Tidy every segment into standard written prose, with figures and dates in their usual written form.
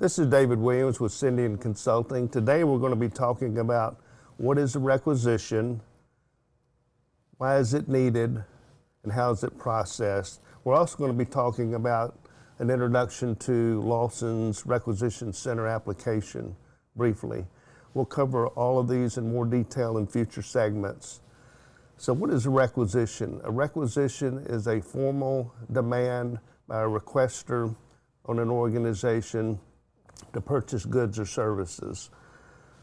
This is David Williams with Cindy & Consulting. Today we're going to be talking about what is a requisition, why is it needed, and how is it processed. We're also going to be talking about an introduction to Lawson's Requisition Center application briefly. We'll cover all of these in more detail in future segments. So what is a requisition? A requisition is a formal demand by a requester on an organization to purchase goods or services.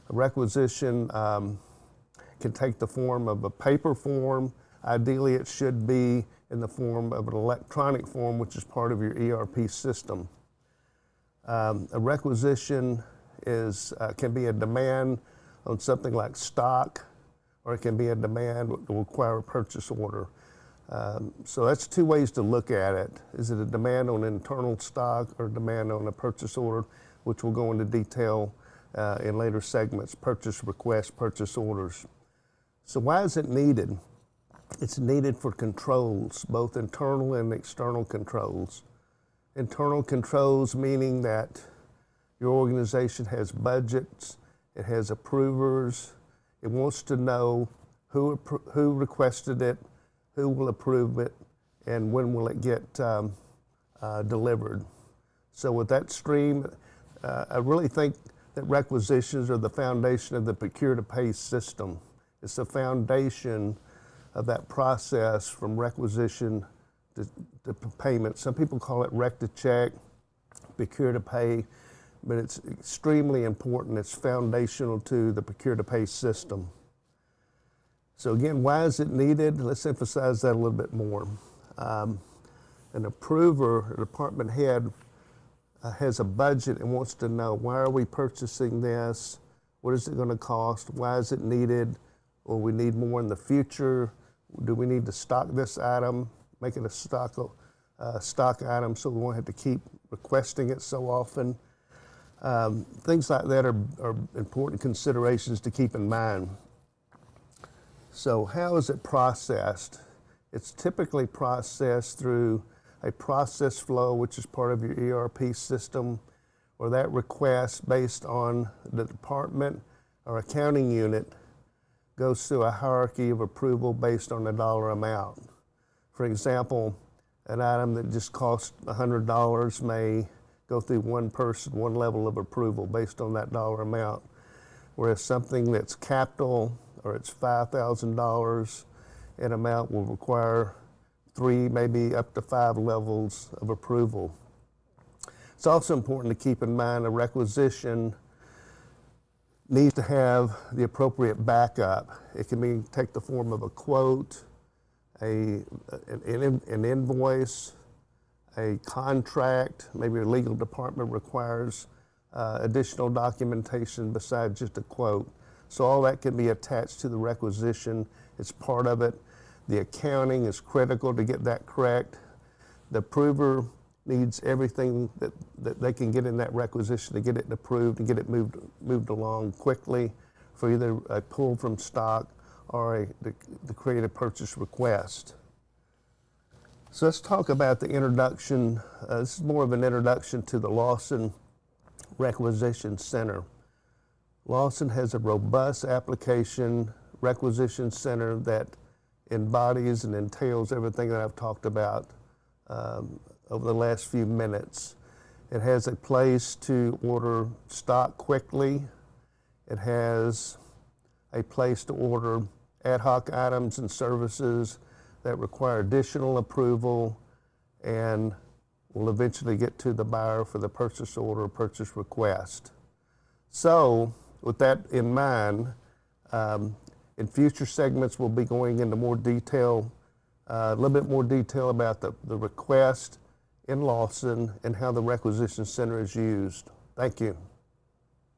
A requisition can take the form of a paper form. Ideally, it should be in the form of an electronic form, which is part of your ERP system. A requisition can be a demand on something like stock, or it can be a demand that will require a purchase order. So that's two ways to look at it. Is it a demand on internal stock or a demand on a purchase order, which we'll go into detail in later segments, purchase requests, purchase orders. So why is it needed? It's needed for controls, both internal and external controls. Internal controls meaning that your organization has budgets, it has approvers, it wants to know who requested it, who will approve it, and when will it get delivered. So with that stream, I really think that requisitions are the foundation of the procure-to-pay system. It's the foundation of that process from requisition to payment. Some people call it rec-to-check, procure-to-pay, but it's extremely important. It's foundational to the procure-to-pay system. So again, why is it needed? Let's emphasize that a little bit more. An approver, a department head, has a budget and wants to know, why are we purchasing this? What is it going to cost? Why is it needed? Will we need more in the future? Do we need to stock this item, make it a stock item so we won't have to keep requesting it so often? Things like that are important considerations to keep in mind. So how is it processed? It's typically processed through a process flow, which is part of your ERP system, or that request based on the department or accounting unit goes through a hierarchy of approval based on the dollar amount. For example, an item that just costs $100 may go through one person, one level of approval based on that dollar amount, whereas something that's capital or it's $5,000 in amount will require 3, maybe up to 5 levels of approval. It's also important to keep in mind a requisition needs to have the appropriate backup. It can take the form of a quote, an invoice, a contract. Maybe your legal department requires additional documentation besides just a quote. So all that can be attached to the requisition. It's part of it. The accounting is critical to get that correct. The approver needs everything that they can get in that requisition to get it approved and get it moved along quickly for either a pull from stock or to create a purchase request. So let's talk about the introduction. This is more of an introduction to the Lawson Requisition Center. Lawson has a robust application requisition center that embodies and entails everything that I've talked about over the last few minutes. It has a place to order stock quickly. It has a place to order ad hoc items and services that require additional approval and will eventually get to the buyer for the purchase order or purchase request. So with that in mind, in future segments, we'll be going into more detail, a little bit more detail about the request in Lawson and how the Requisition Center is used. Thank you.